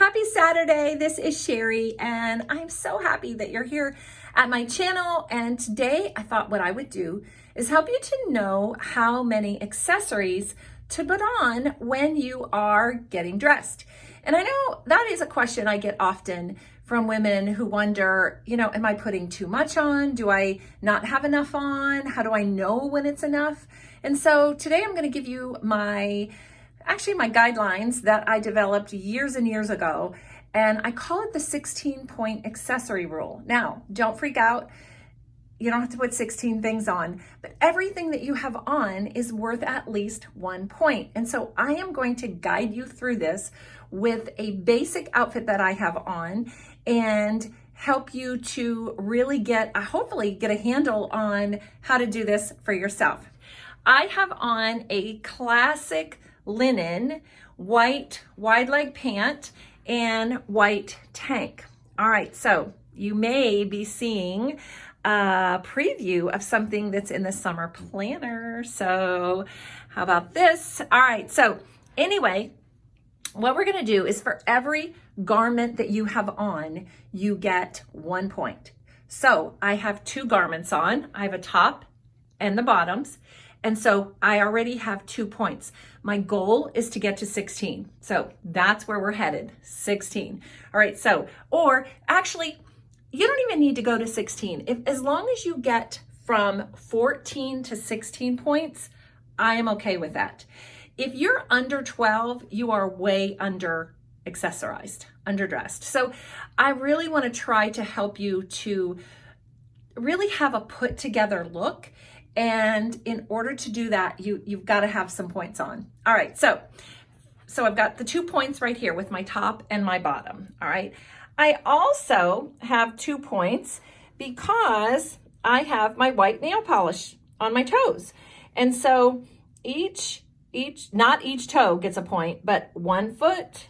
Happy Saturday. This is Sherry, and I'm so happy that you're here at my channel. And today I thought what I would do is help you to know how many accessories to put on when you are getting dressed. And I know that is a question I get often from women who wonder, am I putting too much on? Do I not have enough on? How do I know when it's enough? And so today I'm going to give you my guidelines that I developed years and years ago, and I call it the 16-point accessory rule. Now, don't freak out. You don't have to put 16 things on, but everything that you have on is worth at least 1 point. And so I am going to guide you through this with a basic outfit that I have on and help you to really hopefully get a handle on how to do this for yourself. I have on a classic linen white wide leg pant and white tank. All right, so you may be seeing a preview of something that's in the summer planner. So how about this? All right, so anyway, what we're gonna do is for every garment that you have on, you get 1 point. So I have 2 garments on. I have a top and the bottoms. And so I already have 2 points. My goal is to get to 16. So that's where we're headed, 16. All right, so, or actually, you don't even need to go to 16. As long as you get from 14 to 16 points, I am okay with that. If you're under 12, you are way under accessorized, underdressed. So I really want to try to help you to really have a put together look. And in order to do that, you've got to have some points on. All right, so I've got the 2 points right here with my top and my bottom. All right, I also have 2 points because I have my white nail polish on my toes. And so not each toe gets a point, but 1 foot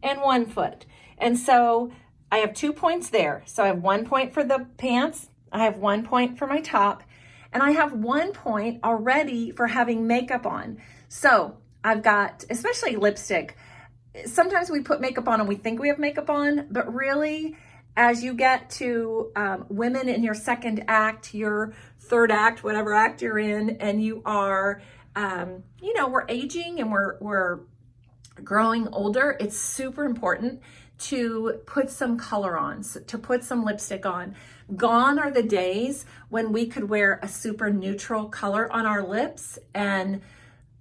and 1 foot. And so I have 2 points there. So I have 1 point for the pants, I have 1 point for my top, and I have 1 point already for having makeup on. So I've got, especially lipstick, sometimes we put makeup on and we think we have makeup on, but really as you get to women in your second act, your third act, whatever act you're in, and you are, we're aging and we're growing older, it's super important to put some color on, to put some lipstick on. Gone are the days when we could wear a super neutral color on our lips and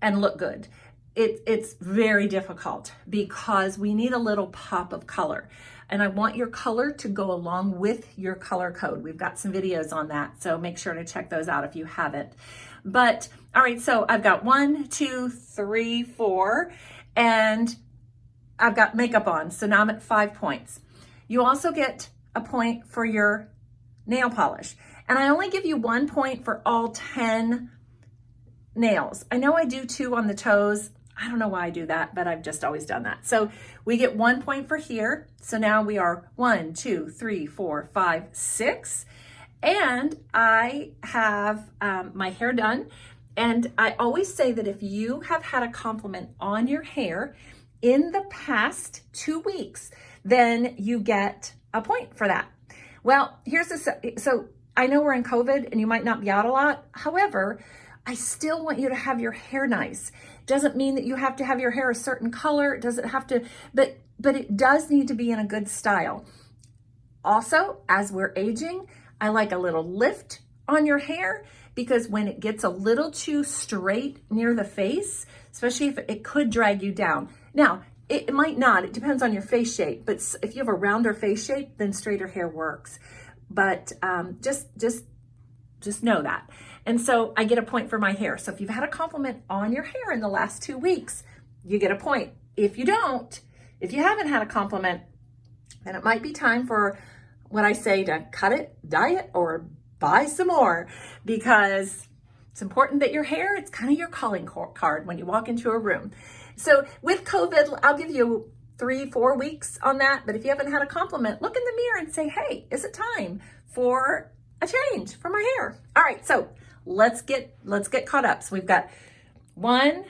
look good. It's very difficult because we need a little pop of color. And I want your color to go along with your color code. We've got some videos on that, so make sure to check those out if you haven't. But all right, so I've got 1, 2, 3, 4, and I've got makeup on, so now I'm at 5 points. You also get a point for your nail polish. And I only give you 1 point for all 10 nails. I know I do 2 on the toes. I don't know why I do that, but I've just always done that. So we get 1 point for here. So now we are 1, 2, 3, 4, 5, 6. And I have my hair done. And I always say that if you have had a compliment on your hair in the past 2 weeks, then you get a point for that. Well, so I know we're in COVID and you might not be out a lot. However, I still want you to have your hair nice. Doesn't mean that you have to have your hair a certain color. It doesn't have to, but it does need to be in a good style. Also, as we're aging, I like a little lift on your hair because when it gets a little too straight near the face, especially if it could drag you down. Now, it might not, it depends on your face shape, but if you have a rounder face shape, then straighter hair works. But just know that. And so I get a point for my hair. So if you've had a compliment on your hair in the last 2 weeks, you get a point. If you haven't had a compliment, then it might be time for what I say to cut it, dye it, or buy some more, because it's important that your hair, it's kind of your calling card when you walk into a room. So with COVID, I'll give you 3-4 weeks on that. But if you haven't had a compliment, look in the mirror and say, hey, is it time for a change for my hair? All right, so let's get caught up. So we've got 1,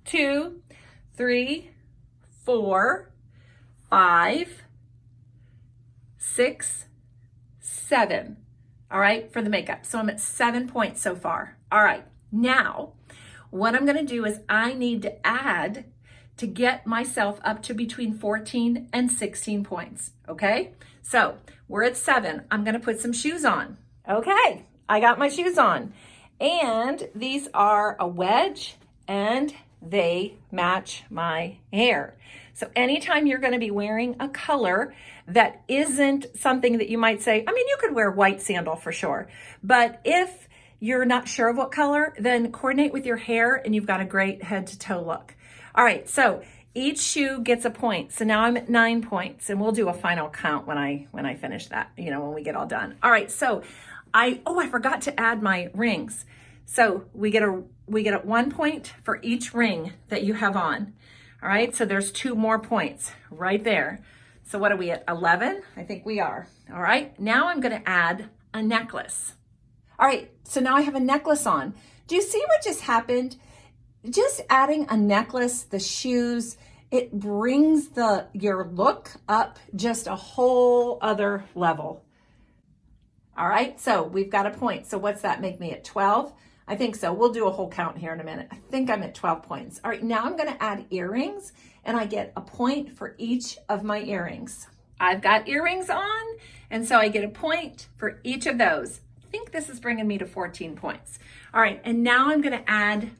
2, 3, 4, 5, 6, 7. All right, for the makeup. So I'm at 7 points so far. All right, now what I'm gonna do is I need to add to get myself up to between 14 and 16 points, okay? So we're at 7. I'm gonna put some shoes on. Okay, I got my shoes on. And these are a wedge and they match my hair. So anytime you're gonna be wearing a color that isn't something that you might say, I mean, you could wear white sandal for sure, but if you're not sure of what color, then coordinate with your hair and you've got a great head to toe look. All right, so each shoe gets a point. So now I'm at 9 points and we'll do a final count when I finish that, you know, when we get all done. All right, so I forgot to add my rings. So we get a 1 point for each ring that you have on. All right, so there's 2 more points right there. So what are we at, 11? I think we are. All right, now I'm gonna add a necklace. All right, so now I have a necklace on. Do you see what just happened? Just adding a necklace, the shoes, it brings your look up just a whole other level. All right, so we've got a point. So what's that make me at 12? I think so. We'll do a whole count here in a minute. I think I'm at 12 points. All right, now I'm gonna add earrings and I get a point for each of my earrings. I've got earrings on, and so I get a point for each of those. I think this is bringing me to 14 points. All right, and now I'm gonna add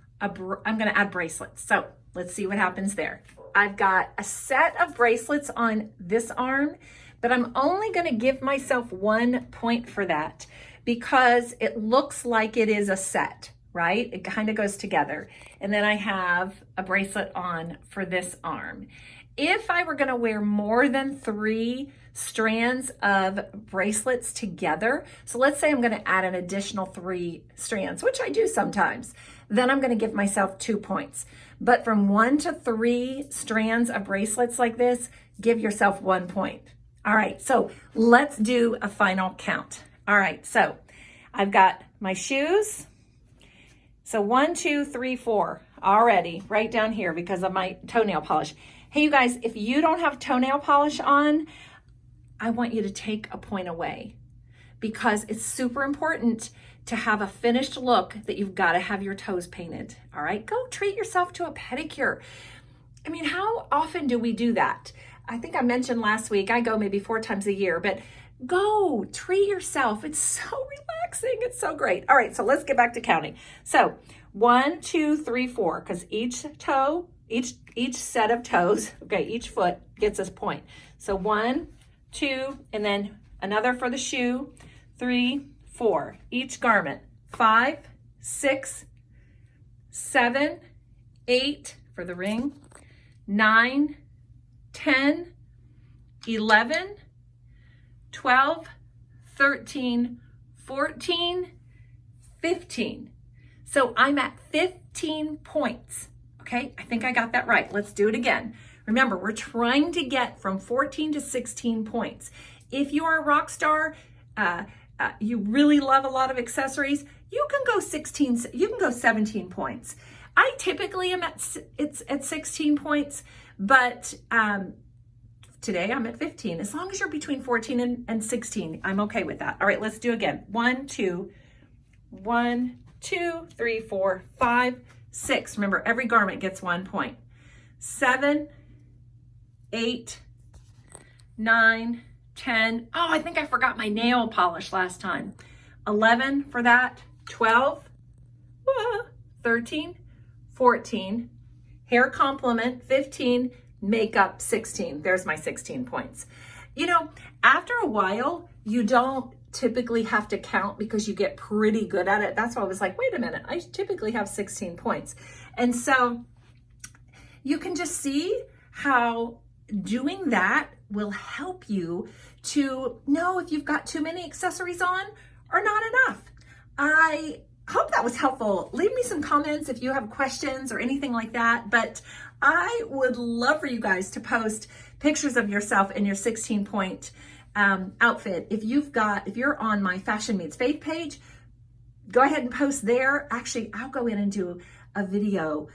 bracelets. So let's see what happens there. I've got a set of bracelets on this arm, but I'm only gonna give myself 1 point for that because it looks like it is a set, right? It kind of goes together. And then I have a bracelet on for this arm. If I were gonna wear more than 3 strands of bracelets together, so let's say I'm gonna add an additional 3 strands, which I do sometimes, then I'm gonna give myself 2 points. But from 1 to 3 strands of bracelets like this, give yourself 1 point. All right, so let's do a final count. All right, so I've got my shoes. So 1, 2, 3, 4 already right down here because of my toenail polish. Hey, you guys, if you don't have toenail polish on, I want you to take a point away because it's super important to have a finished look that you've got to have your toes painted. All right, go treat yourself to a pedicure. I mean, how often do we do that? I think I mentioned last week, I go maybe 4 times a year, but go treat yourself. It's so relaxing. It's so great. All right, so let's get back to counting. So 1, 2, 3, 4, because each toe, each set of toes, okay, each foot gets us a point. So 1, 2, and then another for the shoe, 3, 4, each garment, 5, 6, 7, 8 for the ring, 9, 10, 11, 12, 13, 14, 15. So I'm at 15 points. Okay, I think I got that right. Let's do it again. Remember, we're trying to get from 14 to 16 points. If you are a rock star, you really love a lot of accessories, you can go 17 points. I typically am at 16 points, but today I'm at 15. As long as you're between 14 and 16, I'm okay with that. All right, let's do again. 1, 2, 3, 4, 5, 6. Remember, every garment gets 1 point. 7, 8, 9, 10. Oh, I think I forgot my nail polish last time. 11 for that. 12, 13, 14. Hair compliment, 15. Makeup, 16. There's my 16 points. You know, after a while, you don't typically have to count because you get pretty good at it. That's why I was like, wait a minute, I typically have 16 points. And so you can just see how doing that will help you to know if you've got too many accessories on or not enough. I hope that was helpful. Leave me some comments if you have questions or anything like that. But I would love for you guys to post pictures of yourself in your 16-point outfit. If you're on my Fashion Meets Faith page, go ahead and post there. Actually, I'll go in and do a video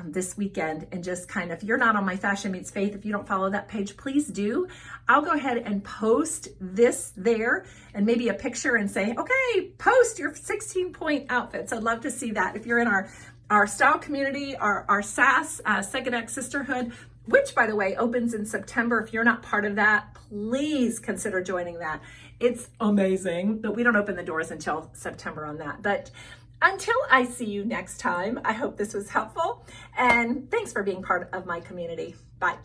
this weekend and just kind of, if you're not on my Fashion Meets Faith, if you don't follow that page, please do. I'll go ahead and post this there and maybe a picture and say, okay, post your 16-point outfits. I'd love to see that. If you're in our style community, our SAS, Second Act Sisterhood, which by the way, opens in September. If you're not part of that, please consider joining that. It's amazing, but we don't open the doors until September on that. But until I see you next time, I hope this was helpful, and thanks for being part of my community. Bye.